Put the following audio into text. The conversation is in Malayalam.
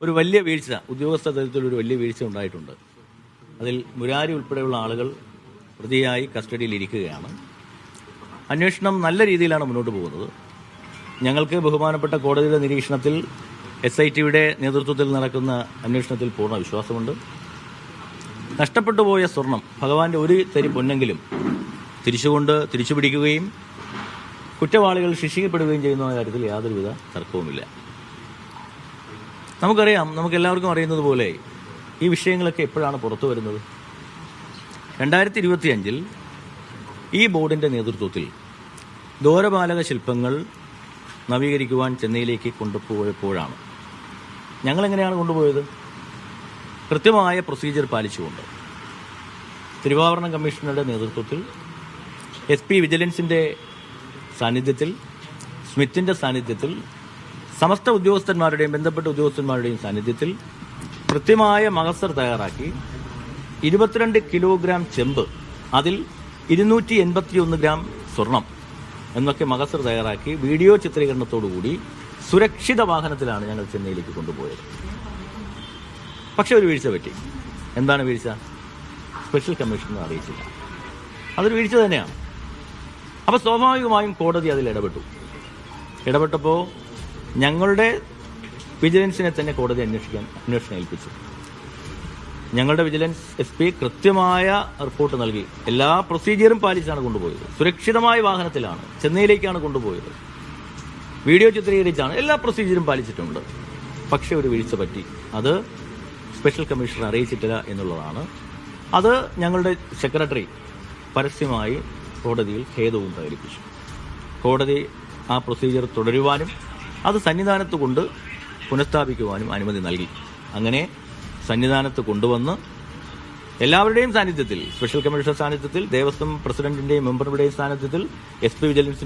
ഒരു വലിയ വീഴ്ച, ഉദ്യോഗസ്ഥ തലത്തിലൊരു വലിയ വീഴ്ച ഉണ്ടായിട്ടുണ്ട്. അതിൽ മുരാരി ഉൾപ്പെടെയുള്ള ആളുകൾ പ്രതിയായി കസ്റ്റഡിയിൽ ഇരിക്കുകയാണ്. അന്വേഷണം നല്ല രീതിയിലാണ് മുന്നോട്ട് പോകുന്നത്. ഞങ്ങൾക്ക് ബഹുമാനപ്പെട്ട കോടതിയുടെ നിരീക്ഷണത്തിൽ SITയുടെ നേതൃത്വത്തിൽ നടക്കുന്ന അന്വേഷണത്തിൽ പൂർണ്ണ വിശ്വാസമുണ്ട്. നഷ്ടപ്പെട്ടു പോയ സ്വർണം, ഭഗവാന്റെ ഒരു തരി പൊന്നെങ്കിലും തിരിച്ചുപിടിക്കുകയും കുറ്റവാളികൾ ശിക്ഷിക്കപ്പെടുകയും ചെയ്യുന്ന കാര്യത്തിൽ യാതൊരുവിധ തർക്കവുമില്ല. നമുക്കറിയാം, നമുക്കെല്ലാവർക്കും അറിയുന്നത് പോലെ ഈ വിഷയങ്ങളൊക്കെ എപ്പോഴാണ് പുറത്തു വരുന്നത്? 2025 ഈ ബോർഡിൻ്റെ നേതൃത്വത്തിൽ ദ്വാരപാലക ശില്പങ്ങൾ നവീകരിക്കുവാൻ ചെന്നൈയിലേക്ക് കൊണ്ടുപോയപ്പോഴാണ്. ഞങ്ങളെങ്ങനെയാണ് കൊണ്ടുപോയത്? കൃത്യമായ പ്രൊസീജിയർ പാലിച്ചുകൊണ്ട് തിരുവാഭരണ കമ്മീഷണറുടെ നേതൃത്വത്തിൽ SP വിജിലൻസിൻ്റെ സാന്നിധ്യത്തിൽ, സ്മിത്തിൻ്റെ സാന്നിധ്യത്തിൽ, സമസ്ത ഉദ്യോഗസ്ഥന്മാരുടെയും ബന്ധപ്പെട്ട ഉദ്യോഗസ്ഥന്മാരുടെയും സാന്നിധ്യത്തിൽ കൃത്യമായ മഹസർ തയ്യാറാക്കി 22 കിലോഗ്രാം ചെമ്പ്, അതിൽ 281 ഗ്രാം സ്വർണം എന്നൊക്കെ മഹസർ തയ്യാറാക്കി വീഡിയോ ചിത്രീകരണത്തോടുകൂടി സുരക്ഷിത വാഹനത്തിലാണ് ഞങ്ങൾ ചെന്നൈയിലേക്ക് കൊണ്ടുപോയത്. പക്ഷേ ഒരു വീഴ്ച പറ്റി. എന്താണ് വീഴ്ച? സ്പെഷ്യൽ കമ്മീഷണർ അറിയിച്ചില്ല. അതൊരു വീഴ്ച തന്നെയാണ്. അപ്പോൾ സ്വാഭാവികമായും കോടതി അതിൽ ഇടപെട്ടപ്പോൾ ഞങ്ങളുടെ വിജിലൻസിനെ തന്നെ കോടതി അന്വേഷണം ഏൽപ്പിച്ചു. ഞങ്ങളുടെ വിജിലൻസ് SP കൃത്യമായ റിപ്പോർട്ട് നൽകി. എല്ലാ പ്രൊസീജിയറും പാലിച്ചാണ് കൊണ്ടുപോയത്. സുരക്ഷിതമായ വാഹനത്തിലാണ്, ചെന്നൈയിലേക്കാണ് കൊണ്ടുപോയത്. വീഡിയോ ചിത്രീകരിച്ചാണ്, എല്ലാ പ്രൊസീജിയറും പാലിച്ചിട്ടുണ്ട്. പക്ഷേ ഒരു വീഴ്ച പറ്റി. അത് സ്പെഷ്യൽ കമ്മീഷണർ അറിയിച്ചിട്ടില്ല എന്നുള്ളതാണ്. അത് ഞങ്ങളുടെ സെക്രട്ടറി പരസ്യമായി കോടതിയിൽ ഖേദവും പ്രകടിപ്പിച്ചു. കോടതി ആ പ്രൊസീജിയർ തുടരുവാനും അത് സന്നിധാനത്ത് കൊണ്ട് പുനഃസ്ഥാപിക്കുവാനും അനുമതി നൽകി. അങ്ങനെ സന്നിധാനത്ത് കൊണ്ടുവന്ന് എല്ലാവരുടെയും സാന്നിധ്യത്തിൽ, സ്പെഷ്യൽ കമ്മീഷണർ സാന്നിധ്യത്തിൽ, ദേവസ്വം പ്രസിഡന്റിന്റെയും മെമ്പറുടെയും സാന്നിധ്യത്തിൽ, SP വിജിലൻസിന്റെ